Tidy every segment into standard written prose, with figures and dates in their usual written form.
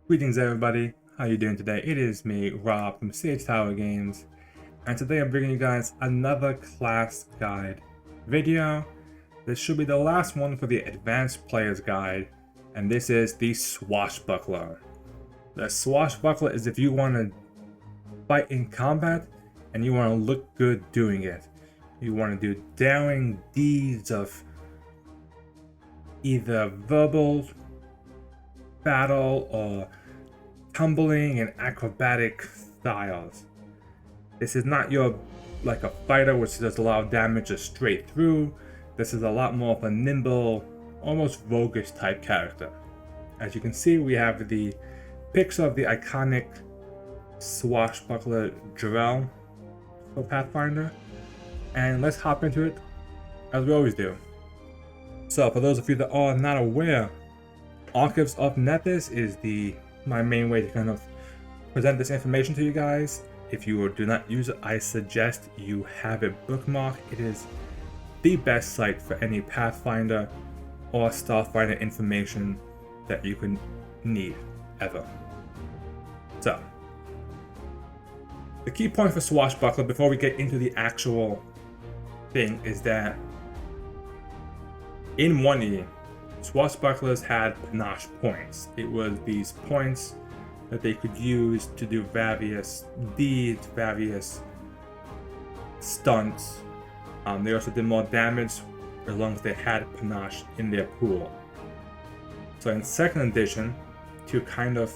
Greetings everybody, how you doing today? It is me, Rob from Sage Tower Games, and today I'm bringing you guys another class guide video. This should be the last one for the Advanced Player's Guide, and this is the Swashbuckler. The Swashbuckler is if you want to fight in combat and you want to look good doing it. You want to do daring deeds of either verbal battle or tumbling and acrobatic styles. This is not your like a fighter which does a lot of damage just straight through. This is a lot more of a nimble, almost roguish type character. As you can see, we have the picture of the iconic Swashbuckler drill for Pathfinder, and let's hop into it as we always do. So for those of you that are not aware, Archives of Nethys is my main way to kind of present this information to you guys. If you do not use it, I suggest you have it bookmarked. It is the best site for any Pathfinder or Starfinder information that you can need ever. So, the key point for Swashbuckler before we get into the actual thing is that in 1E, Swashbucklers had Panache points. It was these points that they could use to do various deeds, various stunts. They also did more damage as long as they had Panache in their pool. So in 2nd edition, to kind of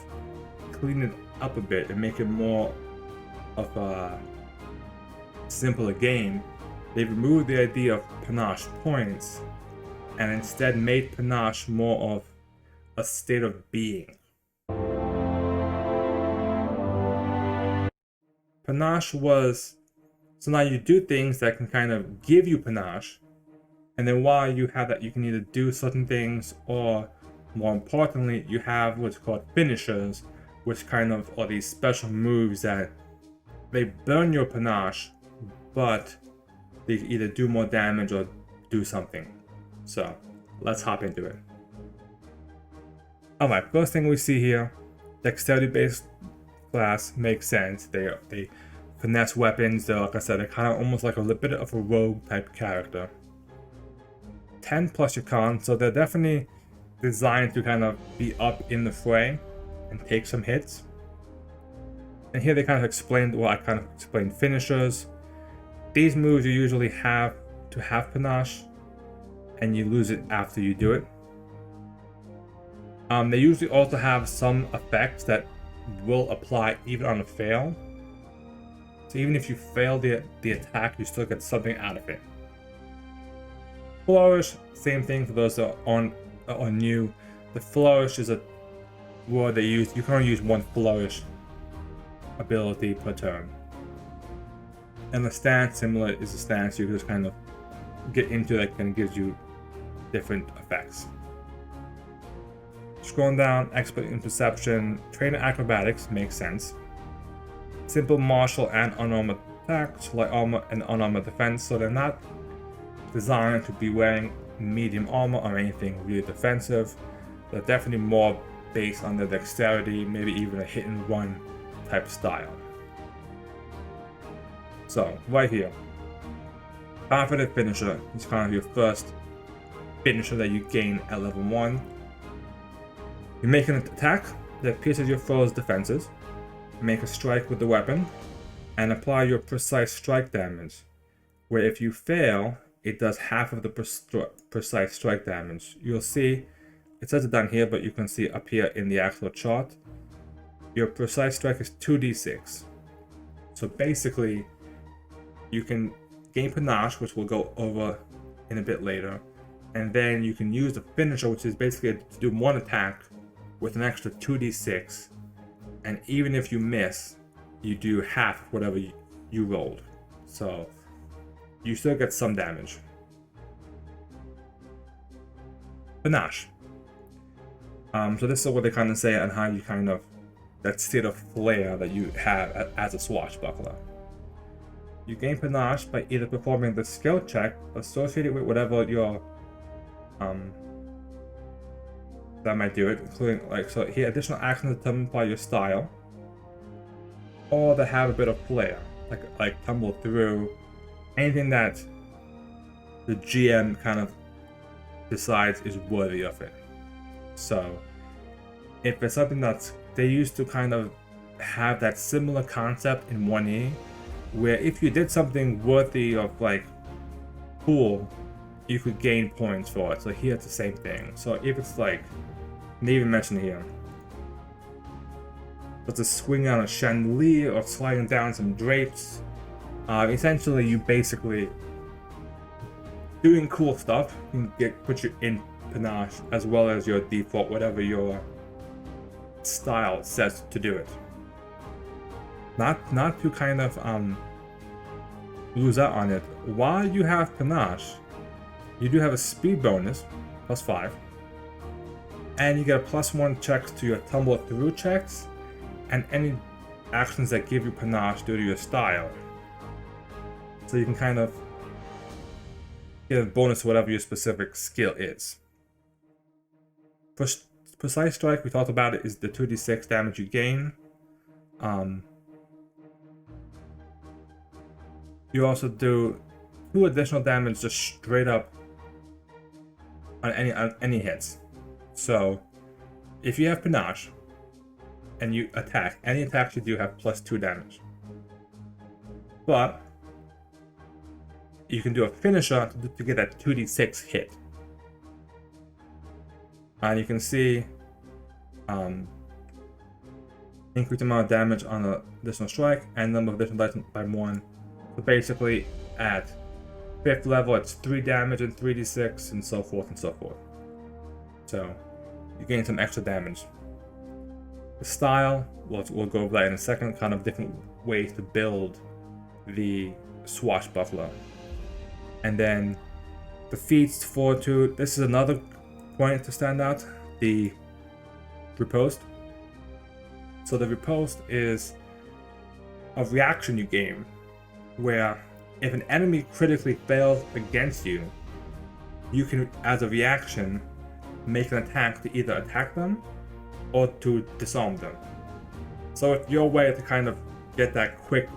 clean it up a bit and make it more of a simpler game, they removed the idea of Panache points and instead made Panache more of a state of being. Panache was, so now you do things that can kind of give you Panache, and then while you have that, you can either do certain things, or more importantly, you have what's called finishers, which kind of are these special moves that they burn your Panache, but they either do more damage or do something. So let's hop into it. Alright, first thing we see here, dexterity based class makes sense. They finesse weapons. They're, like I said, they're kind of almost like a little bit of a rogue type character. 10 plus your con, so they're definitely designed to kind of be up in the fray and take some hits. And here they kind of explained, well, I kind of explained finishers. These moves you usually have to have Panache, and you lose it after you do it. They usually also have some effects that will apply even on a fail. So even if you fail the attack, you still get something out of it. Flourish, same thing for those that are new. The Flourish is a word they use. You can only use one Flourish ability per turn. And the stance, similar, is a stance you can just kind of get into that kind of gives you different effects. Scrolling down, expert in perception, trained in acrobatics makes sense. Simple martial and unarmored attacks, light armor and unarmored defense, so they're not designed to be wearing medium armor or anything really defensive. They're definitely more based on their dexterity, maybe even a hit and run type style. So right here, confident finisher is kind of your first finisher that you gain at level 1. You make an attack that pierces your foe's defenses, make a strike with the weapon, and apply your precise strike damage, where if you fail, it does half of the precise strike damage. You'll see, it says it down here, but you can see up here in the actual chart, your precise strike is 2d6. So basically, you can gain Panache, which we'll go over in a bit later, and then you can use the finisher, which is basically to do one attack with an extra 2d6, and even if you miss, you do half whatever you rolled. So you still get some damage. Panache. So this is what they kind of say on how you kind of, that state of flair that you have as a swashbuckler. You gain Panache by either performing the skill check associated with whatever your that might do it, including like so here additional actions determined by your style, or that have a bit of flair, like tumble through, anything that the GM kind of decides is worthy of it. So if it's something that's they used to kind of have that similar concept in 1E, where if you did something worthy of like cool, you could gain points for it. So here it's the same thing. So if it's like, they even mentioned here, but to swing on a chandelier or sliding down some drapes, essentially you basically doing cool stuff can put you in Panache as well as your default, whatever your style says to do it. Not to kind of lose out on it. While you have Panache, you do have a speed bonus, +5, and you get a +1 checks to your tumble through checks, and any actions that give you Panache due to your style. So you can kind of get a bonus to whatever your specific skill is. For Precise Strike, we talked about it, is the 2d6 damage you gain. You also do 2 additional damage just straight up on any hits. So if you have Panache and you attack, any attacks you do have +2 damage. But you can do a finisher to get that 2d6 hit. And you can see increase amount of damage on an additional strike and number of additional dice by 1. So basically at 5th level it's 3 damage and 3d6 and so forth and so forth. So you gain some extra damage. The style, we'll go over that in a second, kind of different ways to build the Swashbuckler. And then the Feats, Fortitude, this is another point to stand out, the Riposte. So the Riposte is a reaction you gain, where if an enemy critically fails against you, you can, as a reaction, make an attack to either attack them or to disarm them. So it's your way to kind of get that quick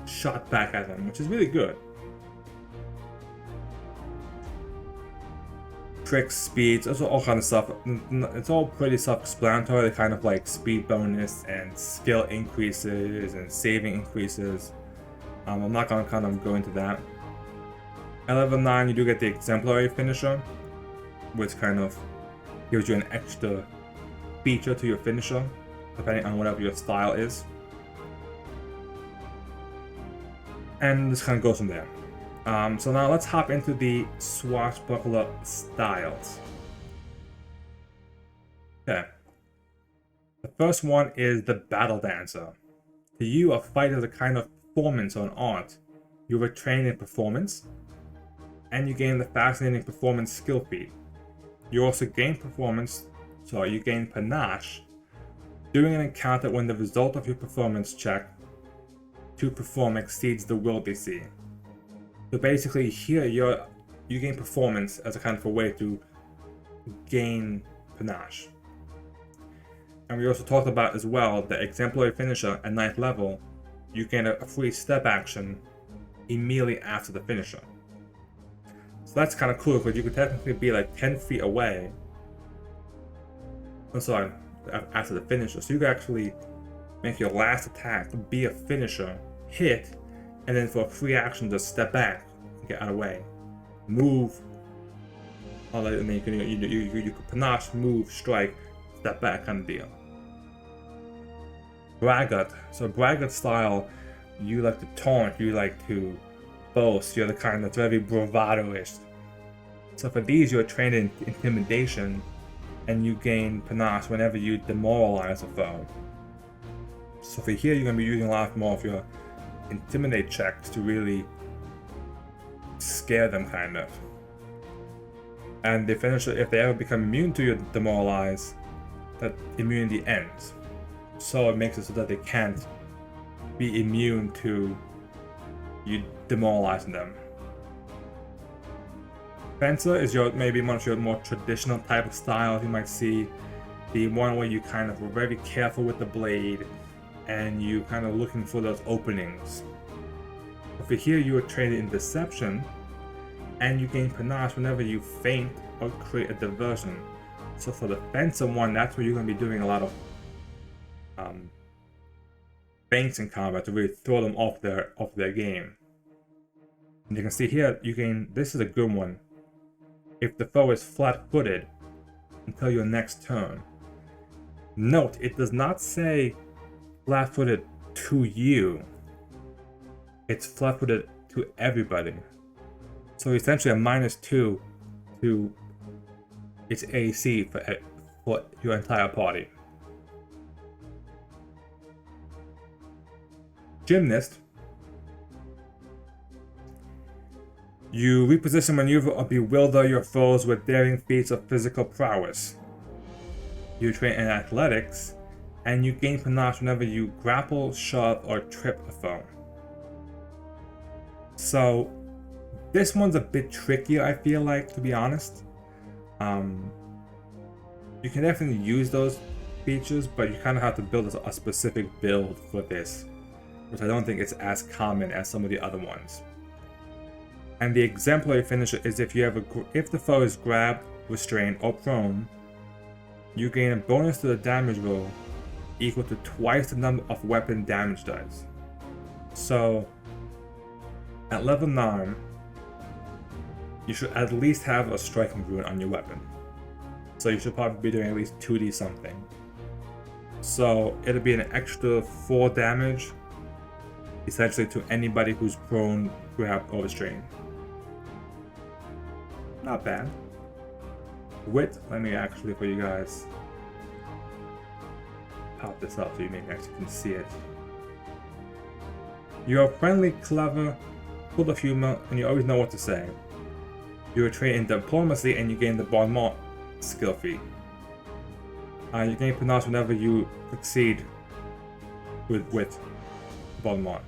shot back at them, which is really good. Tricks, speeds, all kind of stuff. It's all pretty self-explanatory, kind of like speed bonus and skill increases and saving increases. I'm not going to kind of go into that. At level 9, you do get the Exemplary Finisher, which kind of gives you an extra feature to your finisher, depending on whatever your style is. And this kind of goes from there. So now let's hop into the Swashbuckler Styles. Okay. The first one is the Battle Dancer. To you, a fight is a kind of performance or an art. You were trained in performance, and you gain the fascinating performance skill feat. You also gain you gain Panache during an encounter when the result of your performance check to perform exceeds the will DC. So basically here you gain performance as a kind of a way to gain Panache. And we also talked about as well the Exemplary Finisher at 9th level, you gain a free step action immediately after the finisher. So that's kind of cool because you could technically be like 10 feet away. I'm sorry, after the finisher. So you could actually make your last attack be a finisher, hit, and then for a free action just step back and get out of the way. Move. And then you can Panache, move, strike, step back kind of deal. Braggart. So Braggart Style, you like to taunt, you like to boast, you're the kind that's very bravado-ish. So for these, you're trained in intimidation, and you gain Panache whenever you demoralize a foe. So for here, you're going to be using a lot more of your intimidate checks to really scare them, kind of. And the finisher, if they ever become immune to your demoralize, that immunity ends. So it makes it so that they can't be immune to you demoralizing them. Fencer is maybe one of your more traditional type of styles. You might see the one where you kind of are very careful with the blade and you kind of looking for those openings. Over here you are trained in Deception, and you gain Panache whenever you feint or create a diversion. So for the Fencer one, that's where you're going to be doing a lot of feints in combat to really throw them off their game. And you can see here, you gain, this is a good one, if the foe is flat-footed until your next turn. Note, it does not say flat-footed to you. It's flat-footed to everybody. So essentially a -2 to its AC for your entire party. Gymnast. You reposition, maneuver, or bewilder your foes with daring feats of physical prowess. You train in athletics, and you gain Panache whenever you grapple, shove, or trip a foe. So, this one's a bit trickier, I feel like, to be honest. You can definitely use those features, but you kind of have to build a specific build for this, which I don't think it's as common as some of the other ones. And the exemplary finisher is if the foe is grabbed, restrained, or prone, you gain a bonus to the damage roll equal to twice the number of weapon damage dice. So, at level 9, you should at least have a striking rune on your weapon. So you should probably be doing at least 2d something. So it'll be an extra 4 damage, essentially to anybody who's prone, grabbed, or restrained. Not bad. Wit, let me actually for you guys pop this up so you actually can see it. You're friendly, clever, full of humor, and you always know what to say. You are trained in diplomacy and you gain the Bon Mot skill feat. You gain Panache whenever you succeed with Bon Mot.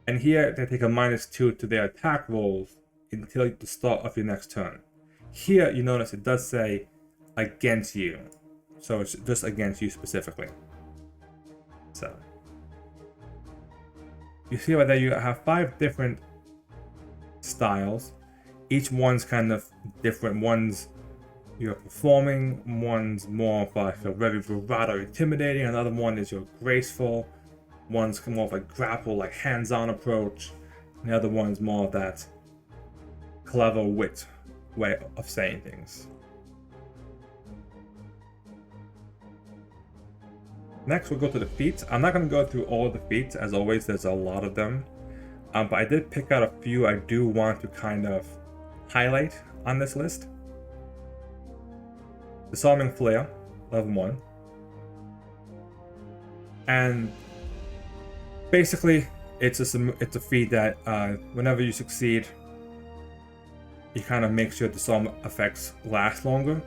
And here they take a -2 to their attack rolls until the start of your next turn. Here you notice it does say against you, so it's just against you specifically. So you see right there you have 5 different styles. Each one's kind of different. One's you're performing, one's more of like a very bravado, intimidating, another one is your graceful, one's more of a grapple, like hands-on approach, and the other one's more of that clever wit way of saying things. Next we'll go to the feats. I'm not going to go through all of the feats, as always there's a lot of them, but I did pick out a few I do want to kind of highlight on this list. Disarming Flare, level 1. And basically it's a feat that whenever you succeed, it kind of makes your disarm effects last longer.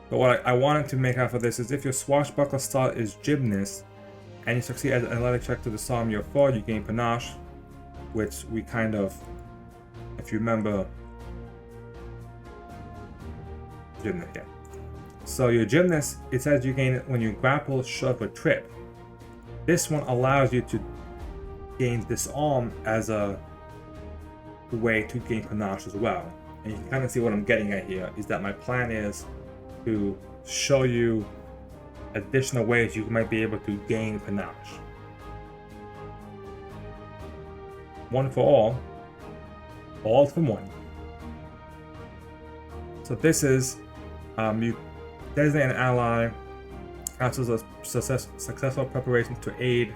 But what I wanted to make out for this is if your Swashbuckler Style is Gymnast, and you succeed at an athletic check to disarm your foe, you gain Panache, which we kind of, if you remember, Gymnast, yeah. So your Gymnast, it says you gain it when you grapple, shove, or trip. This one allows you to gain Disarm as a way to gain Panache as well. And you can kind of see what I'm getting at here, is that my plan is to show you additional ways you might be able to gain Panache. One for all for one. So this is, you designate an ally, answers a successful preparation to aid.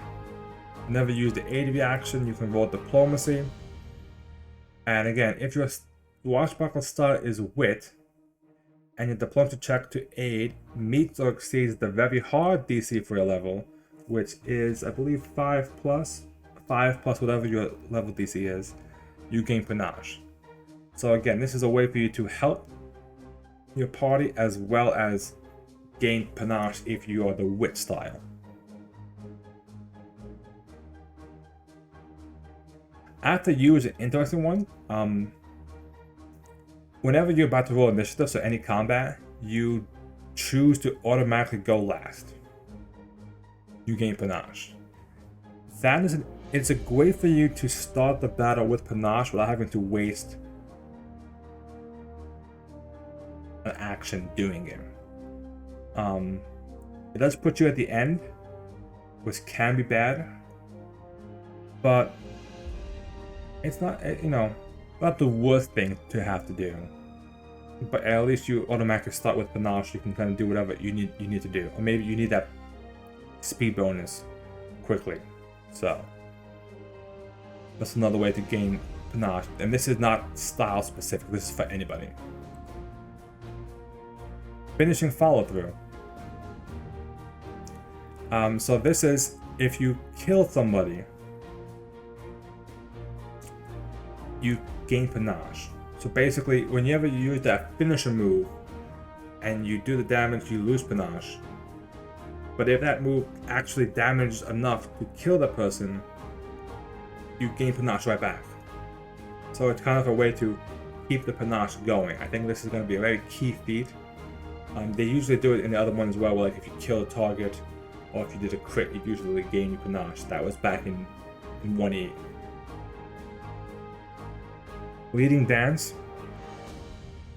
Never use the aid reaction, you can roll diplomacy. And again, if your Swashbuckler Style is wit, and your diplomacy check to aid meets or exceeds the very hard DC for your level, which is, I believe, 5 plus whatever your level DC is, you gain Panache. So again, this is a way for you to help your party as well as gain Panache if you are the wit style. After you is an interesting one. whenever you're about to roll initiative, so any combat, you choose to automatically go last. You gain Panache. It's a great for you to start the battle with Panache without having to waste an action doing it. It does put you at the end, which can be bad, but it's not, not the worst thing to have to do. But at least you automatically start with Panache. You can kind of do whatever you need to do, or maybe you need that speed bonus quickly. So that's another way to gain Panache, and this is not style specific. This is for anybody. Finishing follow through. So this is if you kill somebody, you gain Panache. So basically, whenever you use that finisher move and you do the damage, you lose Panache. But if that move actually damages enough to kill the person, you gain Panache right back. So it's kind of a way to keep the Panache going. I think this is going to be a very key feat. They usually do it in the other one as well, where like if you kill a target or if you did a crit, you usually gain your Panache. That was back in 1.8. Leading Dance.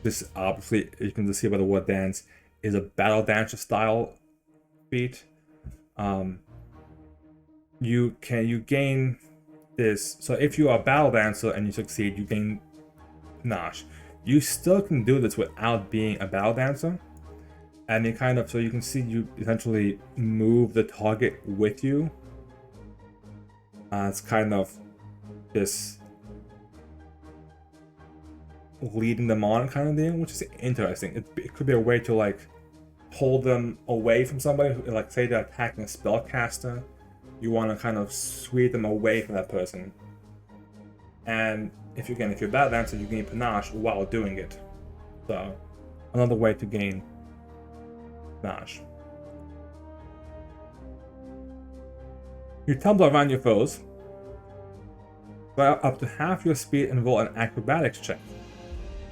This obviously, you can just see by the word dance, is a battle dancer style feat. You gain this. So if you are a battle dancer and you succeed, you gain Panache. You still can do this without being a battle dancer. And you so you can see you essentially move the target with you. It's kind of this leading them on kind of thing, which is interesting. It could be a way to like pull them away from somebody, like say they're attacking a spellcaster, you want to kind of sweep them away from that person. And if you're a battle dancer, you gain Panache while doing it. So another way to gain Panache. You tumble around your foes, fire up to half your speed and roll an acrobatics check.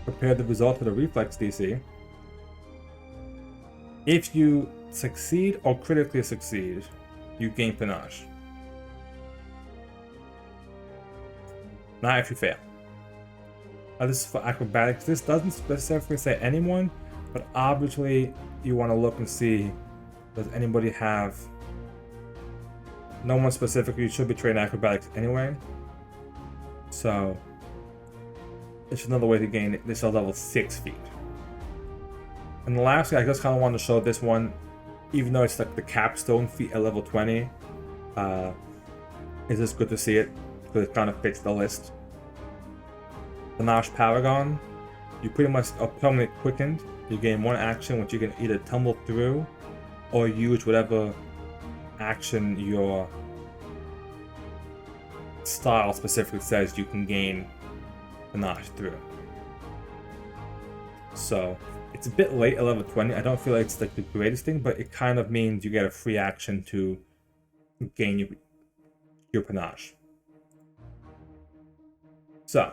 Compare the result to the reflex DC. If you succeed or critically succeed, you gain Panache. Not if you fail. Now this is for acrobatics. This doesn't specifically say anyone, but obviously you want to look and see, does anybody have... No one specifically, you should be trained acrobatics anyway. So it's another way to gain it. This is level 6 feat. And lastly, I just kind of wanted to show this one, even though it's like the capstone feat at level 20. It's just good to see it, because it kind of fits the list. Panache Paragon. You pretty much are permanently quickened. You gain one action which you can either tumble through or use whatever action your style specifically says you can gain Panache through. So it's a bit late at level 20. I don't feel like it's like the greatest thing, but it kind of means you get a free action to gain your Panache. So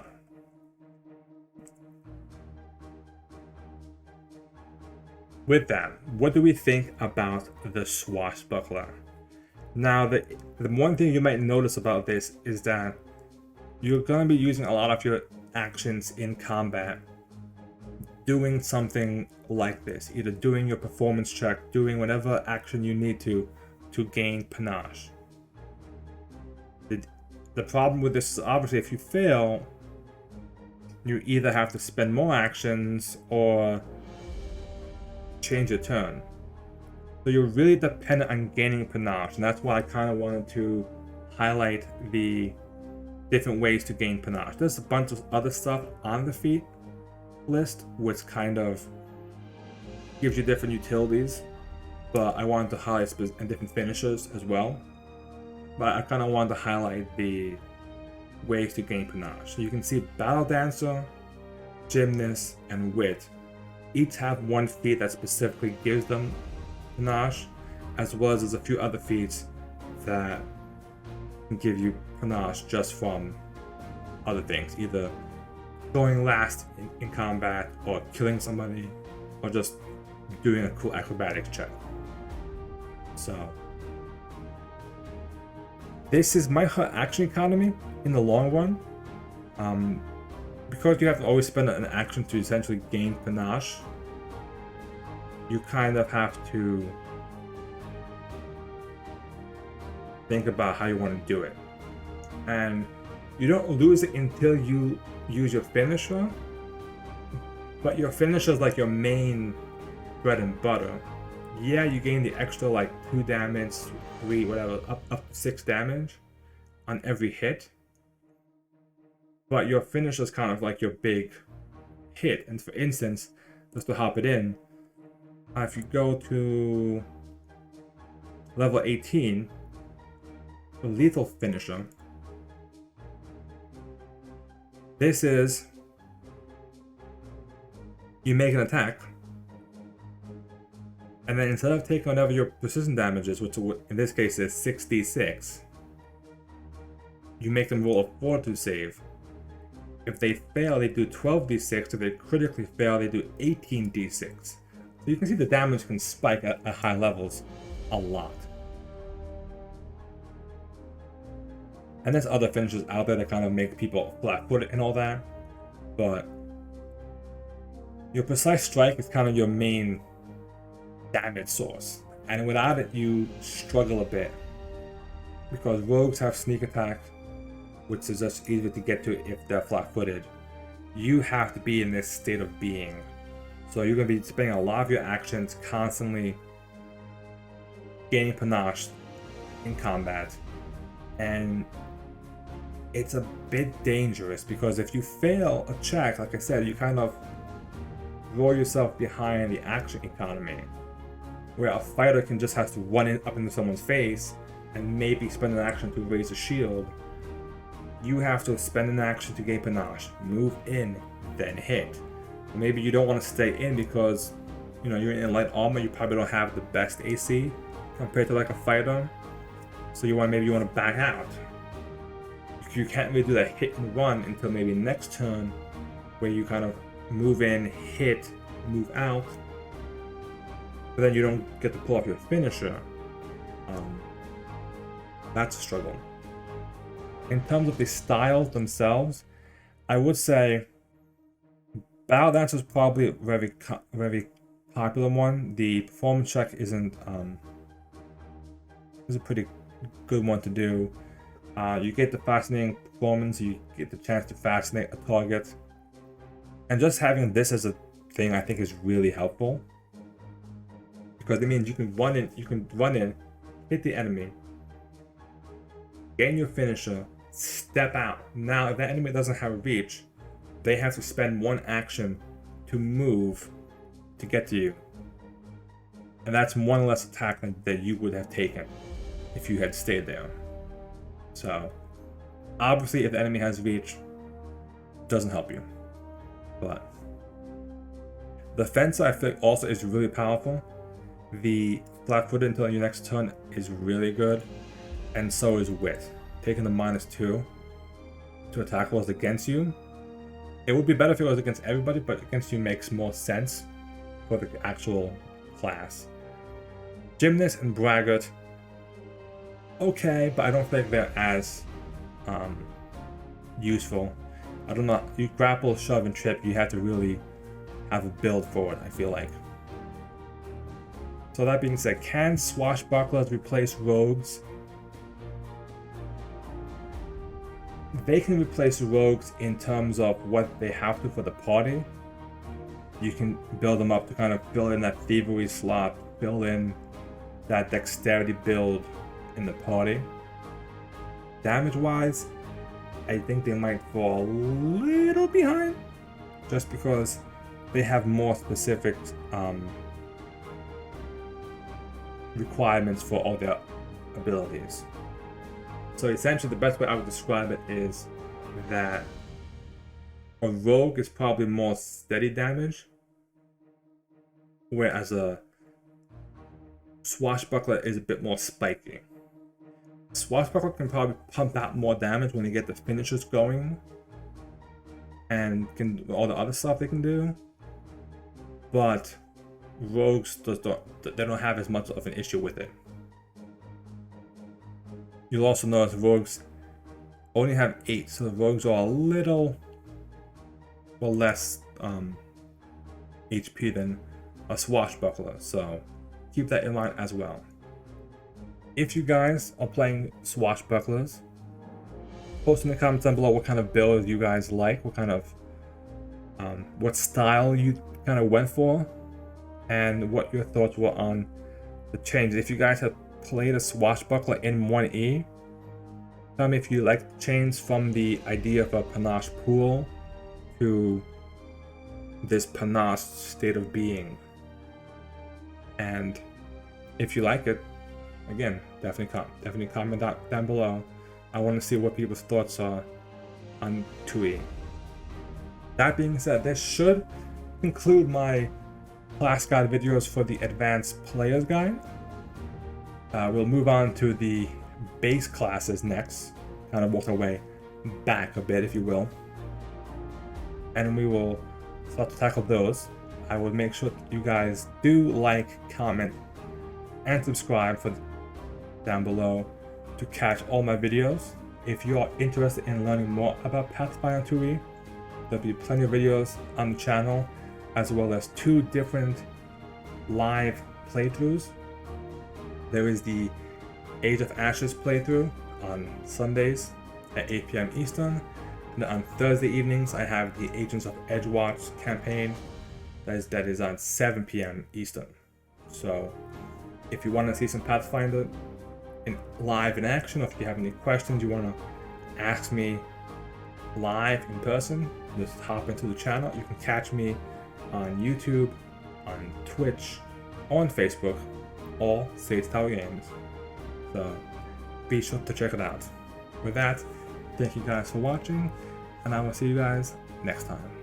with that, what do we think about the Swashbuckler? Now, the one thing you might notice about this is that you're going to be using a lot of your actions in combat doing something like this, either doing your performance check, doing whatever action you need to gain Panache. The problem with this is obviously if you fail, you either have to spend more actions or change your turn. So you're really dependent on gaining Panache, and that's why I kind of wanted to highlight the different ways to gain Panache. There's a bunch of other stuff on the feat list which kind of gives you different utilities, but I wanted to highlight different finishers as well. But I kind of wanted to highlight the ways to gain Panache. So you can see Battle Dancer, Gymnast, and Wit each have one feat that specifically gives them Panache, as well as there's a few other feats that can give you Panache just from other things, either going last in combat, or killing somebody, or just doing a cool acrobatics check. So this might hurt action economy in the long run, because you have to always spend an action to essentially gain Panache. You kind of have to think about how you want to do it, and you don't lose it until you use your finisher, but your finisher is like your main bread and butter. Yeah, you gain the extra like 2 damage, 3, whatever, up to 6 damage on every hit, but your finisher is kind of like your big hit. And for instance, just to hop it in, if you go to level 18, the lethal finisher, this is, you make an attack, and then instead of taking whatever your precision damage is, which in this case is 6d6, you make them roll a fortitude save. If they fail, they do 12d6. If they critically fail, they do 18d6. So you can see the damage can spike at high levels a lot. And there's other finishes out there that kind of make people flat-footed and all that, but your precise strike is kind of your main damage source, and without it you struggle a bit, because rogues have sneak attack, which is just easier to get to if they're flat-footed. You have to be in this state of being, so you're going to be spending a lot of your actions constantly gaining Panache in combat, and it's a bit dangerous, because if you fail a check, like I said, you kind of roll yourself behind the action economy, where a fighter can just have to run up into someone's face and maybe spend an action to raise a shield. You have to spend an action to gain Panache, move in, then hit. Maybe you don't want to stay in because, you know, you're in light armor, you probably don't have the best AC compared to like a fighter, so maybe you want to back out. You can't really do that hit and run until maybe next turn, where you kind of move in, hit, move out, but then you don't get to pull off your finisher. That's a struggle. In terms of the styles themselves, I would say Battle Dance is probably a very popular one. The performance check is a pretty good one to do. You get the fascinating performance, you get the chance to fascinate a target, and just having this as a thing I think is really helpful, because it means you can run in, hit the enemy, gain your finisher, step out. Now if that enemy doesn't have a reach, they have to spend 1 action to move to get to you, and that's 1 less attack that you would have taken if you had stayed there. So obviously if the enemy has reach, it doesn't help you, but the fence I think also is really powerful. The flat-footed until your next turn is really good, and so is wit. Taking the -2 to attack rolls against you. It would be better if it was against everybody, but against you makes more sense for the actual class. Gymnast and Braggart, okay, but I don't think they're as useful. I don't know, you grapple, shove, and trip, you have to really have a build for it, I feel like. So that being said, can Swashbucklers replace rogues? They can replace rogues in terms of what they have to for the party. You can build them up to kind of fill in that thievery slot, fill in that dexterity build in the party. Damage wise, I think they might fall a little behind, just because they have more specific requirements for all their abilities. So essentially the best way I would describe it is that a rogue is probably more steady damage, whereas a swashbuckler is a bit more spiky. Swashbuckler can probably pump out more damage when you get the finishers going, and can do all the other stuff they can do, but rogues they don't have as much of an issue with it. You'll also notice rogues only have 8, so the rogues are a little less HP than a swashbuckler, so keep that in mind as well. If you guys are playing swashbucklers, post in the comments down below what kind of build you guys like, what kind of what style you kind of went for, and what your thoughts were on the changes. If you guys have played a swashbuckler in 1E, tell me if you like the change from the idea of a panache pool to this panache state of being. And if you like it, again, definitely comment down below. I want to see what people's thoughts are on 2E. That being said, this should conclude my class guide videos for the advanced players guide. We'll move on to the base classes next, kind of work our way back a bit, if you will, and we will start to tackle those. I will make sure that you guys do like, comment, and subscribe down below to catch all my videos. If you are interested in learning more about Pathfinder 2E, there'll be plenty of videos on the channel, as well as 2 different live playthroughs. There is the Age of Ashes playthrough on Sundays at 8 p.m. Eastern, and on Thursday evenings I have the Agents of Edgewatch campaign that is on 7 p.m. Eastern. So if you want to see some Pathfinder live in action, or if you have any questions you want to ask me live in person, just hop into the channel. You can catch me on YouTube, on Twitch, on Facebook, all Sage Tower Games. So be sure to check it out. With that, thank you guys for watching, and I will see you guys next time.